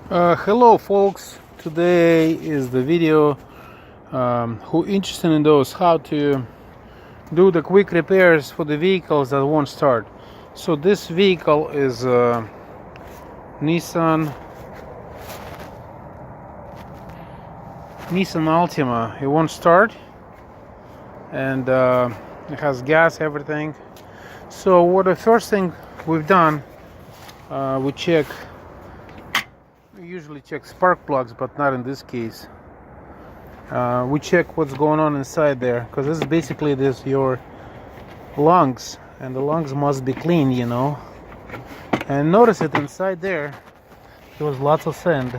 Hello folks, today is the video who interested in those how to do the quick repairs for the vehicles that won't start. So this vehicle is Nissan Altima. It won't start, and it has gas, everything. So what the first thing we've done, we usually check spark plugs, but not in this case. We check what's going on inside there, because this is basically your lungs, and the lungs must be clean, you know. And notice it inside there was lots of sand.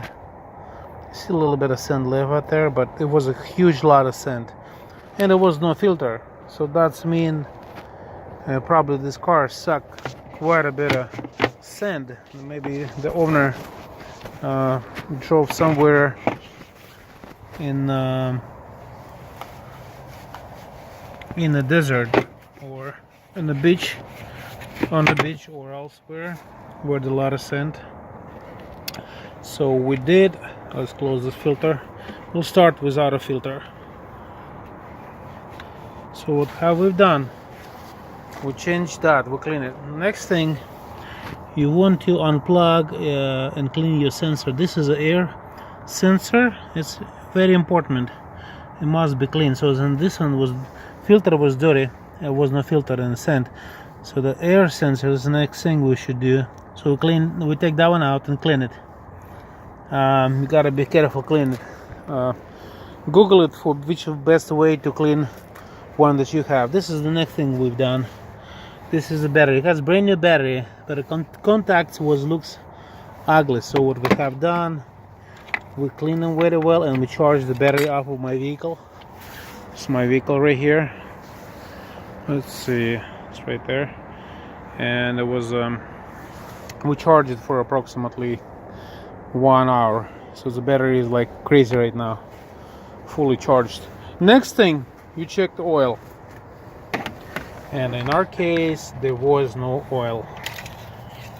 See a little bit of sand left out there, but it was a huge lot of sand, and there was no filter. So that's mean probably this car sucked quite a bit of sand. Maybe the owner drove somewhere in the desert, or in the beach, on the beach, or elsewhere where there's a lot of sand. So we did. Let's close this filter. We'll start without a filter. So what have we done? We changed that. We clean it. Next thing, you want to unplug and clean your sensor. This is an air sensor. It's very important. It must be clean. So then this one was filter was dirty. There was no filter in the sand. So the air sensor is the next thing we should do. So we take that one out and clean it. You gotta be careful clean it. Google it for which best way to clean one that you have. This is the next thing we've done. This is the battery. It has brand new battery, but the contacts looks ugly. So what we have done, we clean them very well, and we charge the battery off of my vehicle. It's my vehicle right here. Let's see, it's right there. And it was we charged it for approximately 1 hour. So the battery is like crazy right now, fully charged. Next thing, you check the oil. And in our case, there was no oil.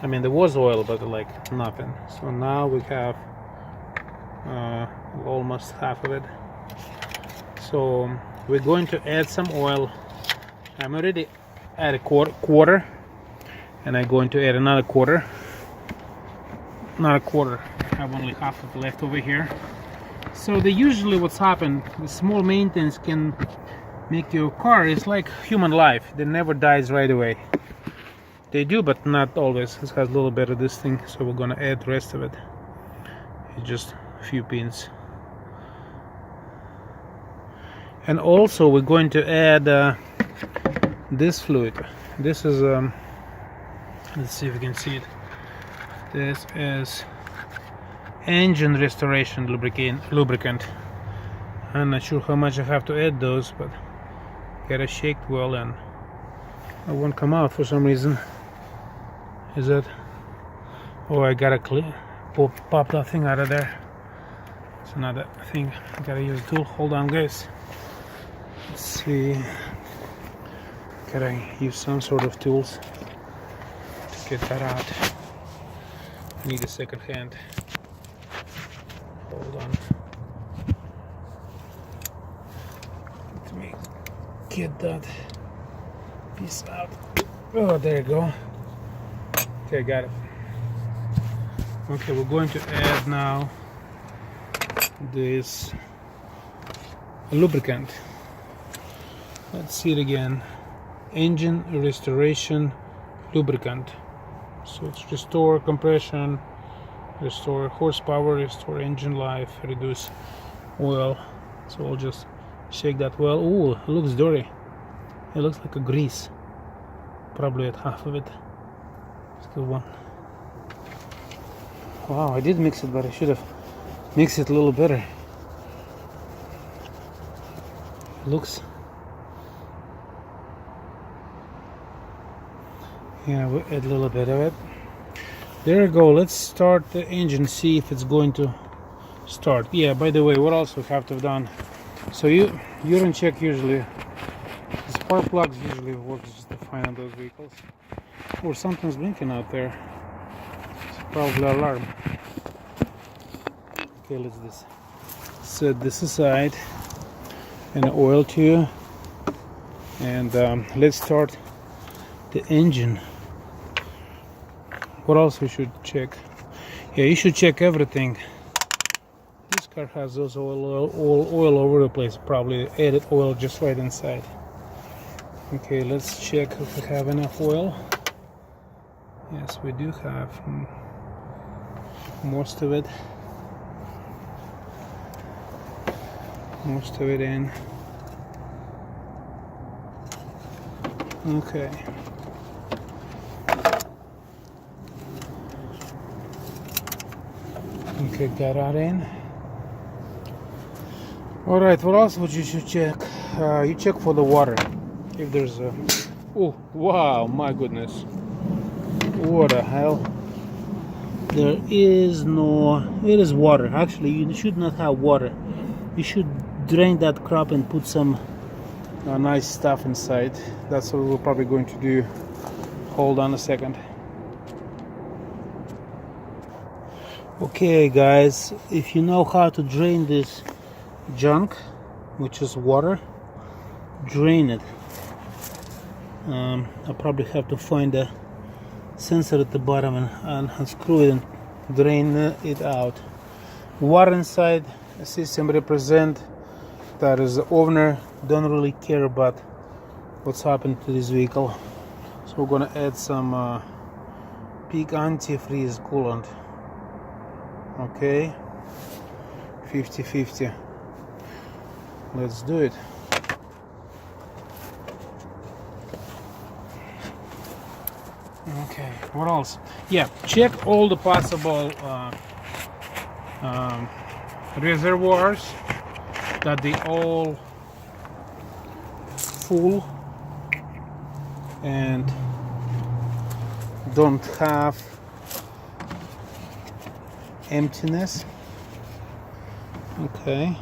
I mean, there was oil, but like nothing. So now we have almost half of it. So we're going to add some oil. I'm already at a quarter, and I'm going to add another quarter. Not a quarter. I have only half of it left over here. So usually what's happened, the small maintenance can make your car, it's like human life. They never dies right away. They do, but not always. It has a little bit of this thing, so we're gonna add the rest of it. It's just a few pins. And also we're going to add this fluid. This is let's see if you can see it. This is engine restoration lubricant. I'm not sure how much I have to add those, but gotta shake well, and it won't come out for some reason. Is that? Oh, I gotta pop that thing out of there. It's another thing. I gotta use a tool. Hold on, guys. Let's see. Gotta use some sort of tools to get that out. I need a second hand. Hold on. Let me get that piece out. Oh, there you go. Okay, got it. Okay, we're going to add now this lubricant. Let's see it again. Engine restoration lubricant. So it's restore compression, restore horsepower, restore engine life, reduce oil. So I'll just shake that well. Ooh, it looks dirty. It looks like a grease. Probably at half of it. Still one. Wow, I did mix it, but I should have mixed it a little better. It looks. Yeah, we'll add a little bit of it. There we go. Let's start the engine, see if it's going to start. Yeah, by the way, what else we have to have done? So you don't check usually. The spark plugs usually work just fine on those vehicles. Or something's blinking out there. It's probably alarm. Okay, let's just set this aside and oil too, and let's start the engine. What else we should check? Yeah, you should check everything. This car has those oil over the place. Probably added oil just right inside. Okay, let's check if we have enough oil. Yes, we do have most of it. Most of it in. Okay. Okay, got that in. Alright, what else would you should check? You check for the water. If there's a... Oh, wow, my goodness. What the hell? There is no... It is water. Actually, you should not have water. You should drain that crap and put some nice stuff inside. That's what we're probably going to do. Hold on a second. Okay guys, if you know how to drain this junk, which is water, drain it. I'll probably have to find a sensor at the bottom and unscrew it and drain it out. Water inside the system represent that is the owner don't really care about what's happened to this vehicle. So we're gonna add some peak antifreeze coolant. Okay, 50-50. Let's do it. Okay, what else? Yeah, check all the possible reservoirs that they all full and don't have emptiness. Okay.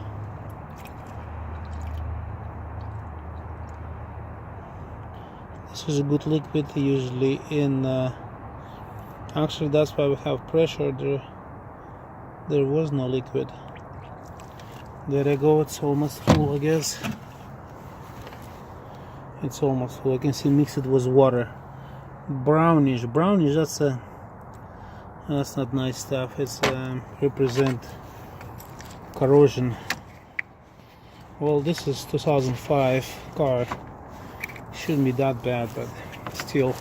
This is a good liquid usually in actually that's why we have pressure. There was no liquid. There I go, it's almost full, I guess. It's almost full. I can see mixed with water. Brownish, that's not nice stuff. It's represent corrosion. Well, this is 2005 car. Shouldn't be that bad, but still.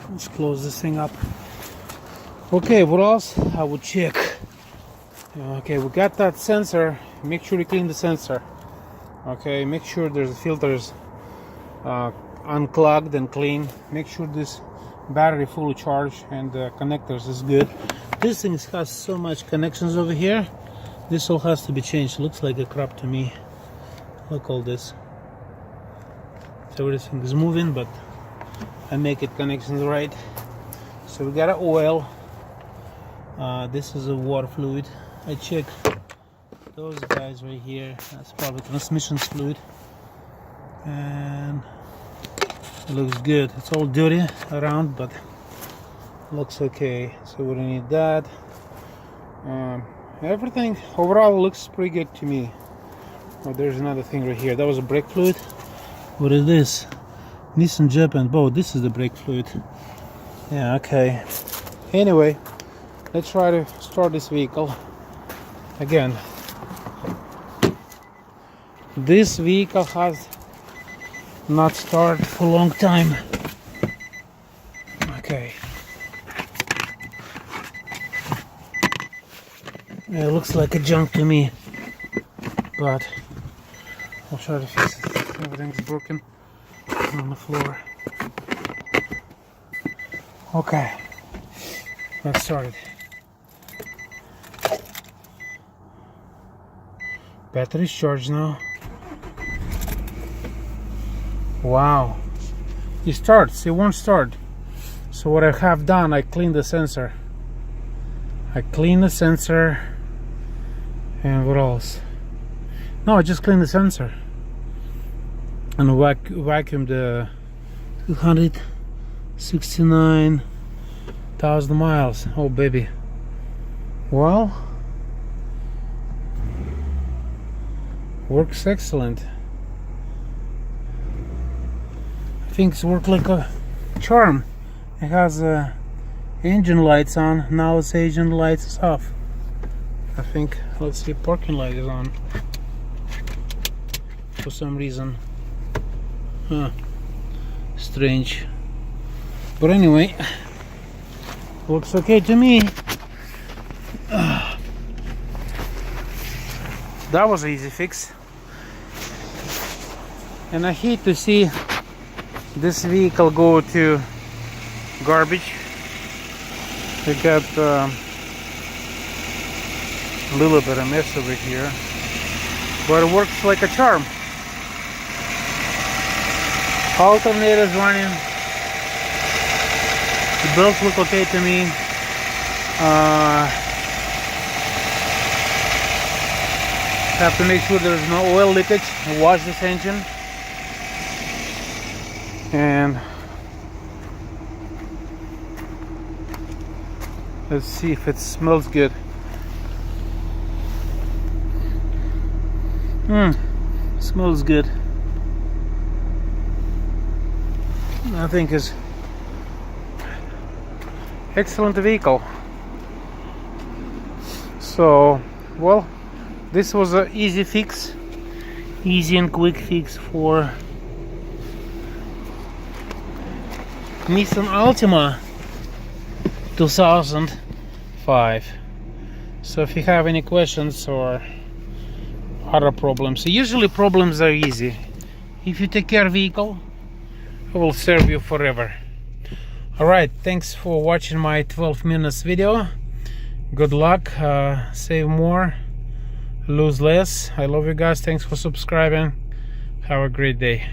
Let's close this thing up. Okay, what else I would check? Okay, we got that sensor. Make sure you clean the sensor. Okay, make sure there's filters unclogged and clean. Make sure this battery fully charged and the connectors is good. This thing has so much connections over here. This all has to be changed. Looks like a crap to me. Look all this. So everything is moving, but I make it connections right. So we got an oil. This is a water fluid. I check those guys right here. That's probably transmission fluid. And it looks good. It's all dirty around, but looks okay. So we don't need that. Everything overall looks pretty good to me. Oh, there's another thing right here. That was a brake fluid. What is this? Nissan Japan. Oh, this is the brake fluid. Yeah, okay. Anyway, let's try to start this vehicle again. This vehicle has not started for a long time. Okay. Yeah, it looks like a junk to me, but I'll try to fix it. Everything's broken on the floor. Okay, let's start it. Battery's charged now. Wow, it starts. It won't start. So what I have done, I cleaned the sensor. And what else? No, I just cleaned the sensor and vacuumed the 269 1,000 miles. Oh baby. Well, works excellent. I think it's worked like a charm. It has engine lights on. Now it's engine lights is off. I think, let's see, parking light is on for some reason. Huh. Strange. But anyway, looks okay to me. That was an easy fix. And I hate to see this vehicle go to garbage. We got a little bit of mess over here, but it works like a charm. Alternators running. The belts look okay to me. Have to make sure there's no oil leakage. Wash this engine. And let's see if it smells good. Smells good. I think it's excellent vehicle. So, well, this was an easy fix, easy and quick fix for Nissan Altima 2005. So if you have any questions or other problems, usually problems are easy. If you take care of vehicle, it will serve you forever. Alright, thanks for watching my 12 minutes video. Good luck, save more, lose less. I love you guys. Thanks for subscribing. Have a great day.